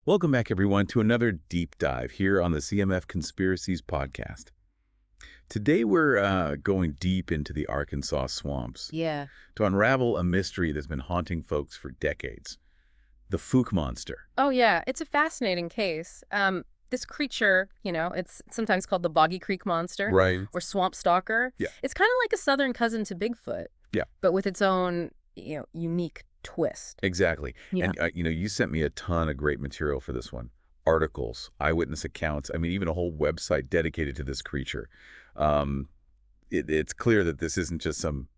Welcome back, everyone, to another deep dive here on the CMF Conspiracies podcast. Today, we're going deep into the Arkansas swamps Yeah. to unravel a mystery that's been haunting folks for decades, the Fouke Monster. Oh, yeah. It's a fascinating case. This creature, it's sometimes called the Boggy Creek Monster Right. or Swamp Stalker. Yeah. It's kind of like a southern cousin to Bigfoot. Yeah. But with its own, unique twist. Exactly. Yeah. And, you sent me a ton of great material for this one. Articles, eyewitness accounts, even a whole website dedicated to this creature. It's clear that this isn't just some,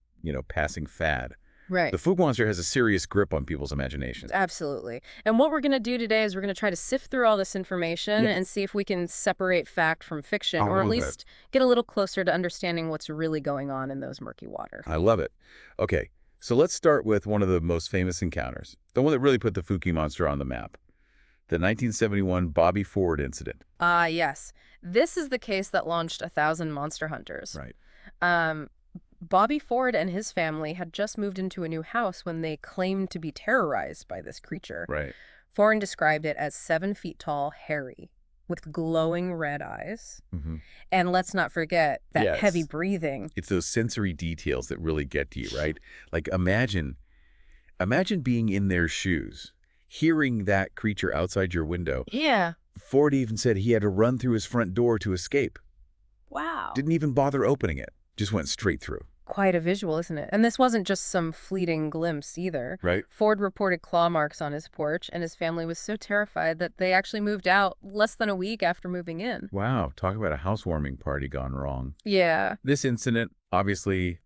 passing fad. Right. The Fouke Monster has a serious grip on people's imaginations. Absolutely. And what we're going to do today is we're going to try to sift through all this information and see if we can separate fact from fiction, or at least get a little closer to understanding what's really going on in those murky waters. I love it. Okay, so let's start with one of the most famous encounters, the one that really put the Fouke Monster on the map, the 1971 Bobby Ford incident. Yes. This is the case that launched 1,000 monster hunters. Right. Bobby Ford and his family had just moved into a new house when they claimed to be terrorized by this creature. Right. Ford described it as 7 feet tall, hairy, with glowing red eyes. Mm-hmm. And let's not forget that Yes. heavy breathing. It's those sensory details that really get to you, right? Like imagine being in their shoes, hearing that creature outside your window. Yeah. Ford even said he had to run through his front door to escape. Wow. Didn't even bother opening it. Just went straight through. Quite a visual, isn't it? And this wasn't just some fleeting glimpse either. Right. Ford reported claw marks on his porch, and his family was so terrified that they actually moved out less than a week after moving in. Wow, talk about a housewarming party gone wrong. Yeah. This incident obviously,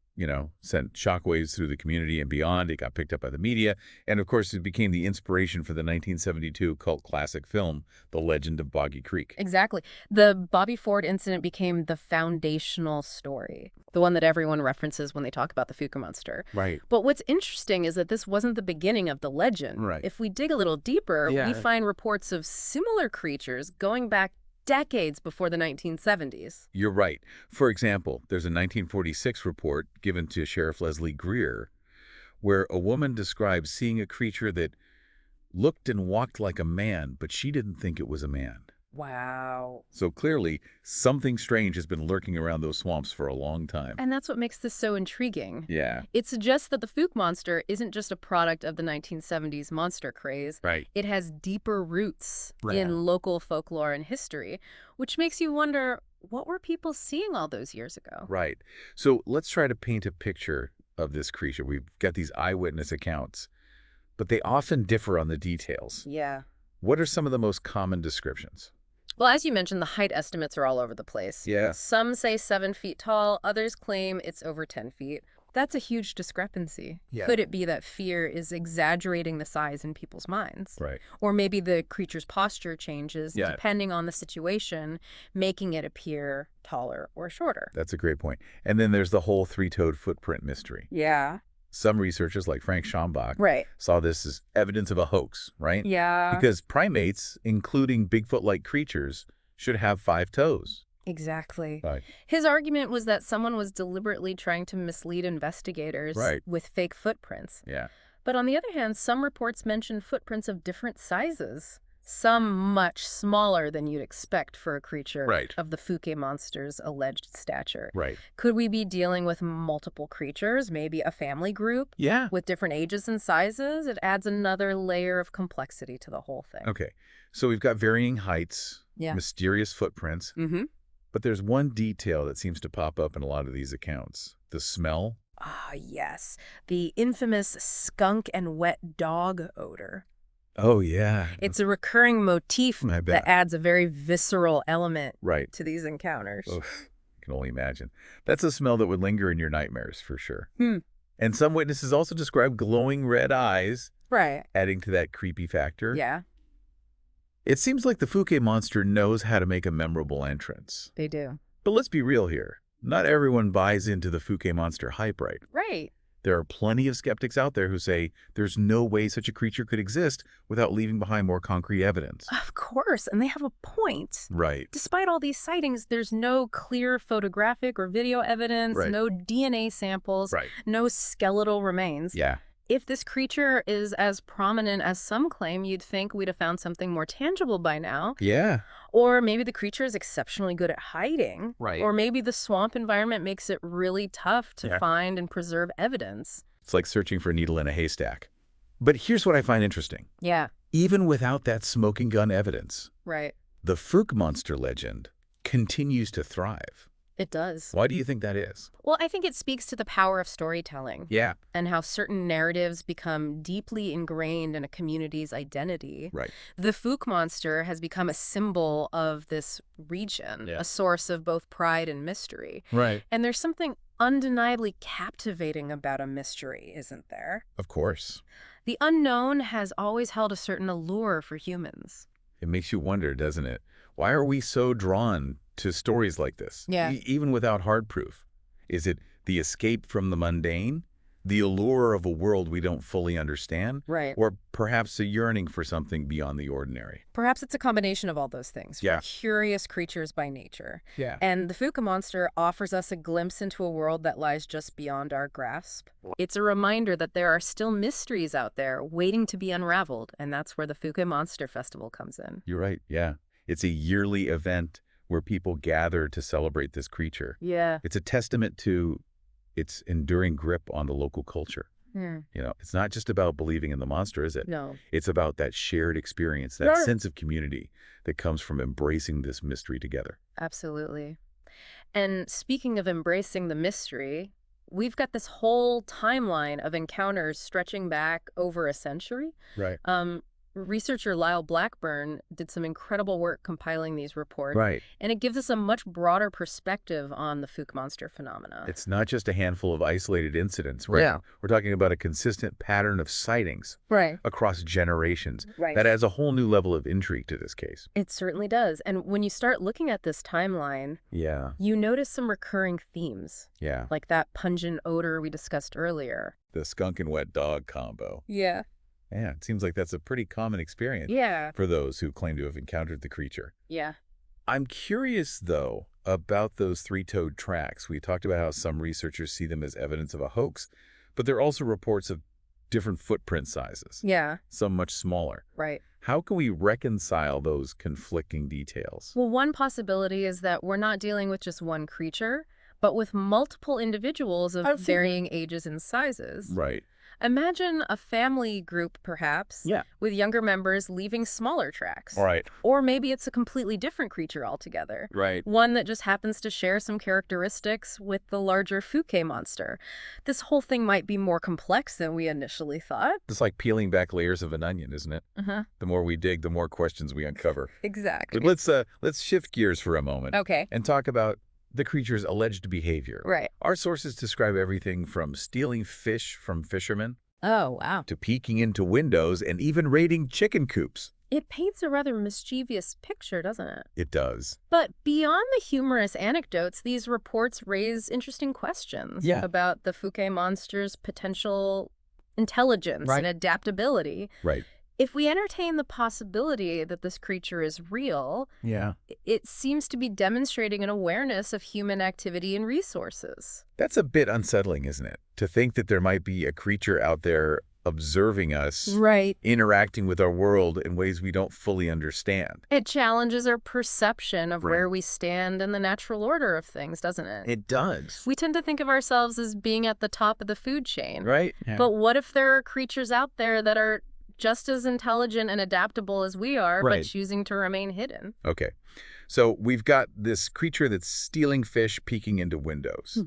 sent shockwaves through the community and beyond. It got picked up by the media. And of course, it became the inspiration for the 1972 cult classic film, The Legend of Boggy Creek. Exactly. The Bobby Ford incident became the foundational story, the one that everyone references when they talk about the Fouke Monster. Right. But what's interesting is that this wasn't the beginning of the legend. Right. If we dig a little deeper, Yeah. we find reports of similar creatures going back decades before the 1970s. You're right. For example, there's a 1946 report given to Sheriff Leslie Greer where a woman describes seeing a creature that looked and walked like a man, but she didn't think it was a man. Wow. So clearly, something strange has been lurking around those swamps for a long time. And that's what makes this so intriguing. Yeah. It suggests that the Fouke Monster isn't just a product of the 1970s monster craze. Right. It has deeper roots Right. in local folklore and history, which makes you wonder, what were people seeing all those years ago? Right. So let's try to paint a picture of this creature. We've got these eyewitness accounts, but they often differ on the details. Yeah. What are some of the most common descriptions? Well, as you mentioned, the height estimates are all over the place. Yeah. Some say 7 feet tall, others claim it's over 10 feet. That's a huge discrepancy. Yeah. Could it be that fear is exaggerating the size in people's minds? Right. Or maybe the creature's posture changes Yeah. depending on the situation, making it appear taller or shorter. That's a great point. And then there's the whole three-toed footprint mystery. Yeah. Some researchers, like Frank Schambach, Right. saw this as evidence of a hoax, right? Yeah. Because primates, including Bigfoot-like creatures, should have 5 toes. Exactly. Right. His argument was that someone was deliberately trying to mislead investigators Right. with fake footprints. Yeah. But on the other hand, some reports mention footprints of different sizes, some much smaller than you'd expect for a creature Right. of the Fouke Monster's alleged stature. Right. Could we be dealing with multiple creatures, maybe a family group Yeah. with different ages and sizes? It adds another layer of complexity to the whole thing. Okay. So we've got varying heights, Yeah. mysterious footprints, Mm-hmm. but there's one detail that seems to pop up in a lot of these accounts. The smell. Ah, yes. The infamous skunk and wet dog odor. Oh, yeah. It's a recurring motif I bet. that adds a very visceral element Right. to these encounters. Oof. I can only imagine. That's a smell that would linger in your nightmares for sure. Hmm. And some witnesses also describe glowing red eyes, Right. adding to that creepy factor. Yeah, It seems like the Fouke Monster knows how to make a memorable entrance. they do. But let's be real here. Not everyone buys into the Fouke Monster hype, right? Right. There are plenty of skeptics out there who say there's no way such a creature could exist without leaving behind more concrete evidence. Of course, and they have a point. Right. Despite all these sightings, there's no clear photographic or video evidence, Right. no DNA samples, Right. no skeletal remains. Yeah. If this creature is as prominent as some claim, you'd think we'd have found something more tangible by now. Yeah. Or maybe the creature is exceptionally good at hiding. Right. Or maybe the swamp environment makes it really tough to Yeah. find and preserve evidence. It's like searching for a needle in a haystack. But here's what I find interesting. Yeah. Even without that smoking gun evidence, Right. the Fouke Monster legend continues to thrive. It does. Why do you think that is? Well, I think it speaks to the power of storytelling. Yeah. And how certain narratives become deeply ingrained in a community's identity. Right. The Fouke Monster has become a symbol of this region, a source of both pride and mystery. Right. And there's something undeniably captivating about a mystery, isn't there? Of course. The unknown has always held a certain allure for humans. It makes you wonder, doesn't it? Why are we so drawn to stories like this? Yeah. Even without hard proof. Is it the escape from the mundane? The allure of a world we don't fully understand? Right. Or perhaps a yearning for something beyond the ordinary? Perhaps it's a combination of all those things. Yeah. We're curious creatures by nature. Yeah. And the Fouke Monster offers us a glimpse into a world that lies just beyond our grasp. It's a reminder that there are still mysteries out there waiting to be unraveled, and that's where the Fouke Monster Festival comes in. You're right, yeah. It's a yearly event where people gather to celebrate this creature. Yeah. It's a testament to its enduring grip on the local culture. You know, it's not just about believing in the monster, is it? No. It's about that shared experience, that sense of community that comes from embracing this mystery together. Absolutely. And speaking of embracing the mystery, we've got this whole timeline of encounters stretching back over a century. Right. Researcher Lyle Blackburn did some incredible work compiling these reports. Right. And it gives us a much broader perspective on the Fouke Monster phenomena. It's not just a handful of isolated incidents, right? Yeah. We're talking about a consistent pattern of sightings Right. across generations. Right. That adds a whole new level of intrigue to this case. It certainly does. And when you start looking at this timeline, Yeah. you notice some recurring themes, Yeah. like that pungent odor we discussed earlier. The skunk and wet dog combo. Yeah. Yeah, it seems like that's a pretty common experience Yeah. for those who claim to have encountered the creature. Yeah. I'm curious, though, about those three-toed tracks. We talked about how some researchers see them as evidence of a hoax, but there are also reports of different footprint sizes, Yeah. some much smaller. Right. How can we reconcile those conflicting details? Well, one possibility is that we're not dealing with just one creature, but with multiple individuals of varying ages and sizes. Right. Imagine a family group, perhaps, with younger members leaving smaller tracks. All right. Or maybe it's a completely different creature altogether. Right. One that just happens to share some characteristics with the larger Fouke monster. This whole thing might be more complex than we initially thought. It's like peeling back layers of an onion, isn't it? Uh-huh. The more we dig, the more questions we uncover. Exactly. But let's shift gears for a moment. Okay. And talk about the creature's alleged behavior. Right. Our sources describe everything from stealing fish from fishermen Oh, wow. to peeking into windows and even raiding chicken coops. It paints a rather mischievous picture, doesn't it? It does. But beyond the humorous anecdotes, these reports raise interesting questions about the Fouke monster's potential intelligence and adaptability. Right. If we entertain the possibility that this creature is real, it seems to be demonstrating an awareness of human activity and resources. That's a bit unsettling, isn't it? To think that there might be a creature out there observing us, interacting with our world in ways we don't fully understand. It challenges our perception of where we stand in the natural order of things, doesn't it? It does. We tend to think of ourselves as being at the top of the food chain. Right. Yeah. But what if there are creatures out there that are just as intelligent and adaptable as we are, but choosing to remain hidden? Okay. So we've got this creature that's stealing fish, peeking into windows.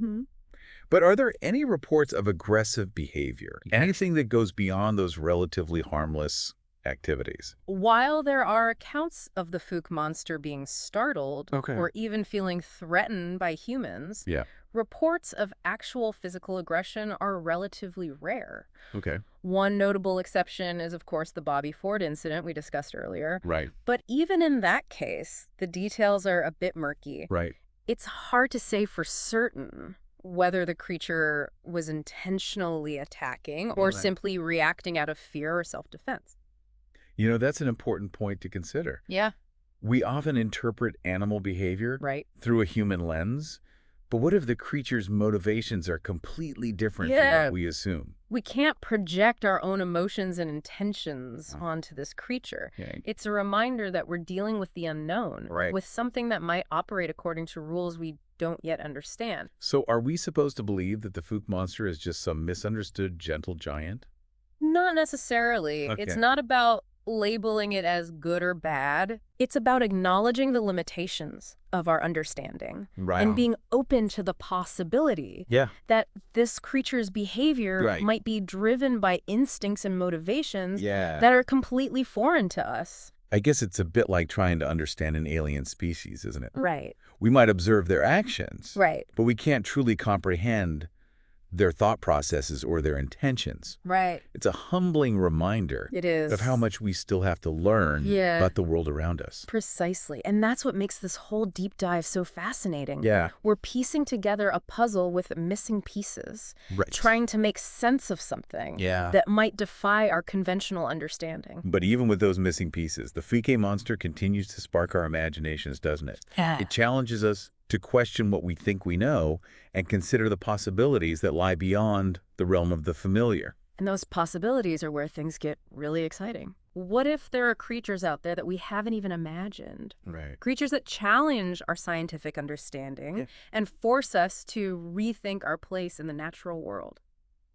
But are there any reports of aggressive behavior? Anything that goes beyond those relatively harmless activities? While there are accounts of the Fouke monster being startled or even feeling threatened by humans, reports of actual physical aggression are relatively rare. Okay. One notable exception is, of course, the Bobby Ford incident we discussed earlier. Right. But even in that case, the details are a bit murky. Right. It's hard to say for certain whether the creature was intentionally attacking or simply reacting out of fear or self-defense. You know, that's an important point to consider. Yeah. We often interpret animal behavior through a human lens, but what if the creature's motivations are completely different from what we assume? We can't project our own emotions and intentions Oh. onto this creature. Yeah. It's a reminder that we're dealing with the unknown, Right. with something that might operate according to rules we don't yet understand. So are we supposed to believe that the Fouke Monster is just some misunderstood gentle giant? Not necessarily. It's Okay. not about labeling it as good or bad. It's about acknowledging the limitations of our understanding Right. and being open to the possibility Yeah. that this creature's behavior Right. might be driven by instincts and motivations Yeah. that are completely foreign to us. I guess it's a bit like trying to understand an alien species, isn't it? Right. We might observe their actions, Right. but we can't truly comprehend their thought processes or their intentions. Right. It's a humbling reminder It is. of how much we still have to learn Yeah. about the world around us. Precisely. And that's what makes this whole deep dive so fascinating. Yeah. We're piecing together a puzzle with missing pieces, Right. trying to make sense of something Yeah. that might defy our conventional understanding. But even with those missing pieces, the Fouke Monster continues to spark our imaginations, doesn't it? Yeah. It challenges us to question what we think we know and consider the possibilities that lie beyond the realm of the familiar. And those possibilities are where things get really exciting. What if there are creatures out there that we haven't even imagined? Right. Creatures that challenge our scientific understanding Yeah. and force us to rethink our place in the natural world.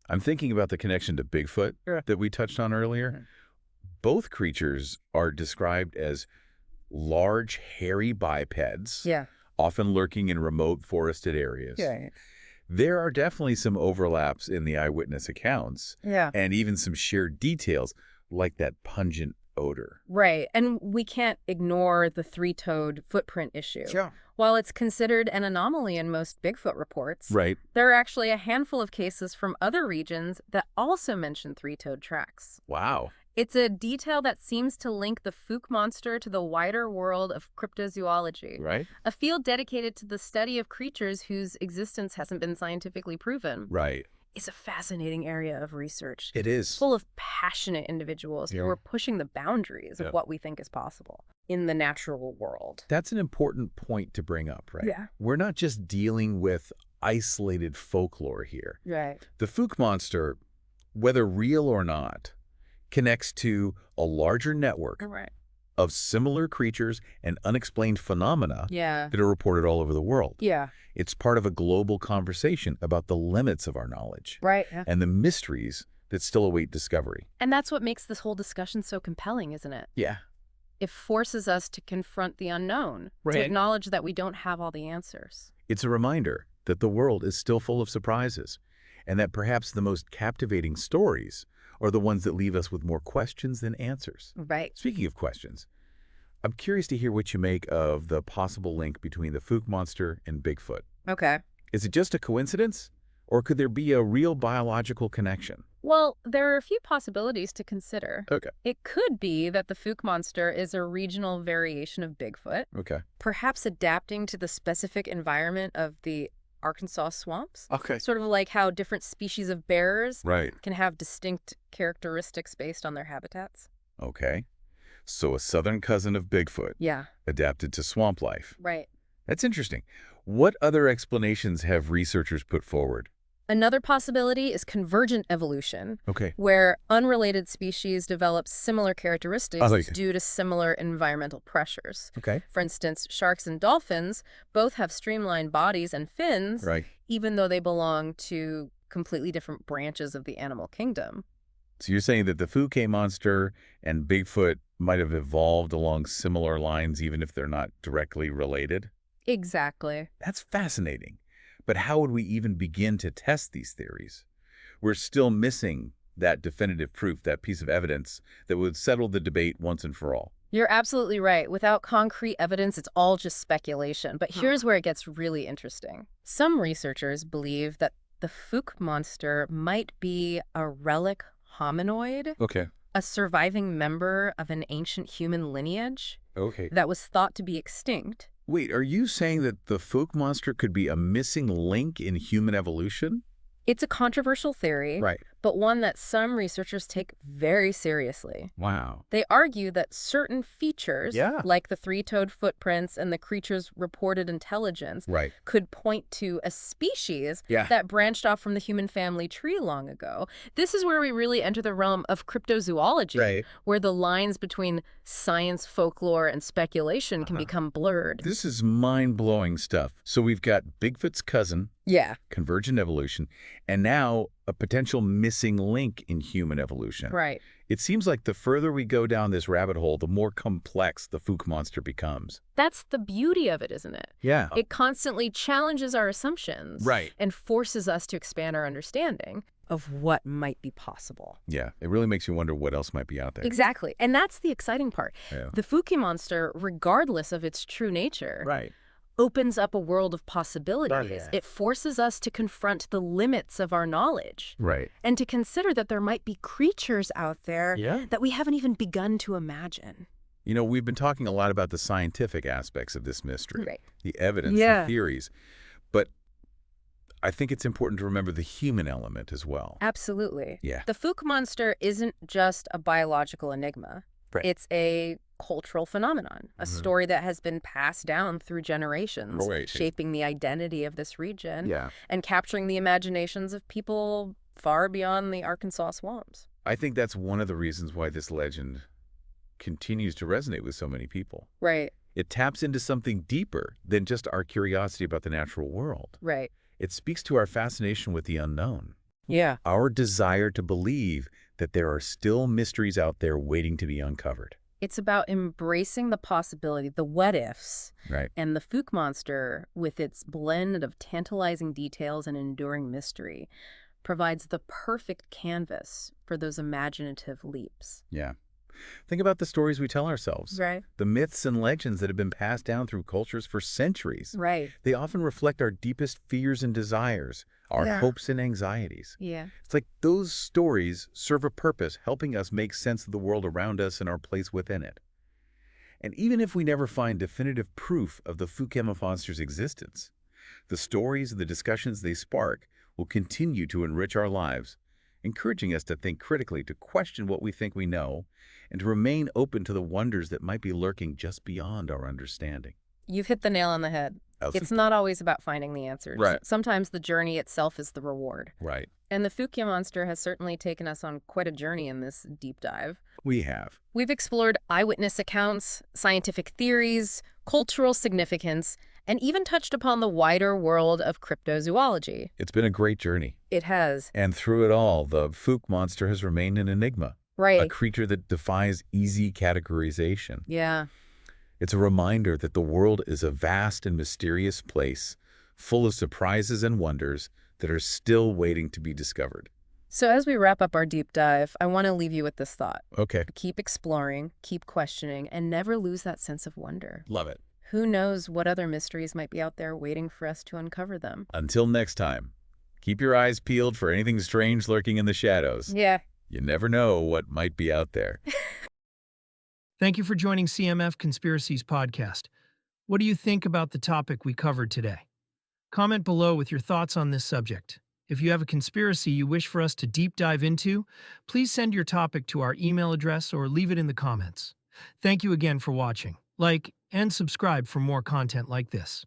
I'm thinking about the connection to Bigfoot that we touched on earlier. Both creatures are described as large, hairy bipeds, Yeah. often lurking in remote forested areas. There are definitely some overlaps in the eyewitness accounts Yeah. and even some shared details like that pungent odor. Right. And we can't ignore the three-toed footprint issue. Sure. While it's considered an anomaly in most Bigfoot reports, Right. there are actually a handful of cases from other regions that also mention three-toed tracks. Wow. It's a detail that seems to link the Fouke Monster to the wider world of cryptozoology, Right? a field dedicated to the study of creatures whose existence hasn't been scientifically proven. Right. It's a fascinating area of research, It is. full of passionate individuals Yeah. who are pushing the boundaries Yeah. of what we think is possible in the natural world. That's an important point to bring up, right? Yeah. We're not just dealing with isolated folklore here. Right. The Fouke Monster, whether real or not, connects to a larger network Right. of similar creatures and unexplained phenomena Yeah. that are reported all over the world. Yeah. It's part of a global conversation about the limits of our knowledge Right. Yeah. and the mysteries that still await discovery. And that's what makes this whole discussion so compelling, isn't it? Yeah. It forces us to confront the unknown, Right. to acknowledge that we don't have all the answers. It's a reminder that the world is still full of surprises and that perhaps the most captivating stories are the ones that leave us with more questions than answers. Right. Speaking of questions, I'm curious to hear what you make of the possible link between the Fouke Monster and Bigfoot. Okay. Is it just a coincidence, or could there be a real biological connection? Well, there are a few possibilities to consider. Okay. It could be that the Fouke Monster is a regional variation of Bigfoot, Okay. perhaps adapting to the specific environment of the Arkansas swamps. Okay. Sort of like how different species of bears Right. can have distinct characteristics based on their habitats. Okay. So a southern cousin of Bigfoot Yeah. adapted to swamp life. Right. That's interesting. What other explanations have researchers put forward? Another possibility is convergent evolution, Okay. where unrelated species develop similar characteristics I like it. due to similar environmental pressures. Okay. For instance, sharks and dolphins both have streamlined bodies and fins, Right. even though they belong to completely different branches of the animal kingdom. So you're saying that the Fouke Monster and Bigfoot might have evolved along similar lines even if they're not directly related? Exactly. That's fascinating. But how would we even begin to test these theories? We're still missing that definitive proof, that piece of evidence that would settle the debate once and for all. You're absolutely right. Without concrete evidence, it's all just speculation. But here's where it gets really interesting. Some researchers believe that the Fouke Monster might be a relic hominoid, Okay. a surviving member of an ancient human lineage Okay. that was thought to be extinct. Wait, are you saying that the Fouke Monster could be a missing link in human evolution? It's a controversial theory, Right. but one that some researchers take very seriously. Wow. They argue that certain features, Yeah. like the three-toed footprints and the creature's reported intelligence, Right. could point to a species Yeah. that branched off from the human family tree long ago. This is where we really enter the realm of cryptozoology, Right. where the lines between science, folklore, and speculation can become blurred. This is mind-blowing stuff. So we've got Bigfoot's cousin, Yeah, convergent evolution, and now a potential missing link in human evolution. right. It seems like the further we go down this rabbit hole, the more complex the Fouke Monster becomes. That's the beauty of it, isn't it? Yeah. It constantly challenges our assumptions. Right. And forces us to expand our understanding of what might be possible. Yeah, it really makes you wonder what else might be out there. Exactly. And that's the exciting part. Yeah. The Fouke Monster, regardless of its true nature, Right. opens up a world of possibilities. Oh, yeah. It forces us to confront the limits of our knowledge Right. and to consider that there might be creatures out there Yeah. that we haven't even begun to imagine. You know, we've been talking a lot about the scientific aspects of this mystery, Right. the evidence, Yeah. the theories, but I think it's important to remember the human element as well. Absolutely. Yeah. The Fouke Monster isn't just a biological enigma. Right. It's a cultural phenomenon, a story that has been passed down through generations, Right. shaping the identity of this region Yeah. and capturing the imaginations of people far beyond the Arkansas swamps. I think that's one of the reasons why this legend continues to resonate with so many people. Right, It taps into something deeper than just our curiosity about the natural world. right. It speaks to our fascination with the unknown, Yeah. our desire to believe that there are still mysteries out there waiting to be uncovered. It's about embracing the possibility, the what-ifs, Right. and the Fouke Monster, with its blend of tantalizing details and enduring mystery, provides the perfect canvas for those imaginative leaps. Yeah. Think about the stories we tell ourselves. Right. The myths and legends that have been passed down through cultures for centuries. Right. They often reflect our deepest fears and desires, our Yeah. hopes and anxieties. Yeah. It's like those stories serve a purpose, helping us make sense of the world around us and our place within it. And even if we never find definitive proof of the Fouke Monster's existence, the stories and the discussions they spark will continue to enrich our lives, encouraging us to think critically, to question what we think we know, and to remain open to the wonders that might be lurking just beyond our understanding. You've hit the nail on the head. It's not always about finding the answers. Right. Sometimes the journey itself is the reward. Right. And the Fouke Monster has certainly taken us on quite a journey in this deep dive. We have. We've explored eyewitness accounts, scientific theories, cultural significance, and even touched upon the wider world of cryptozoology. It's been a great journey. It has. And through it all, the Fouke Monster has remained an enigma. A Right. creature that defies easy categorization. Yeah. It's a reminder that the world is a vast and mysterious place, full of surprises and wonders that are still waiting to be discovered. So as we wrap up our deep dive, I want to leave you with this thought. Okay. Keep exploring, keep questioning, and never lose that sense of wonder. Love it. Who knows what other mysteries might be out there waiting for us to uncover them? Until next time, keep your eyes peeled for anything strange lurking in the shadows. Yeah. You never know what might be out there. Thank you for joining CMF Conspiracies podcast. What do you think about the topic we covered today? Comment below with your thoughts on this subject. If you have a conspiracy you wish for us to deep dive into, please send your topic to our email address or leave it in the comments. Thank you again for watching. Like and subscribe for more content like this.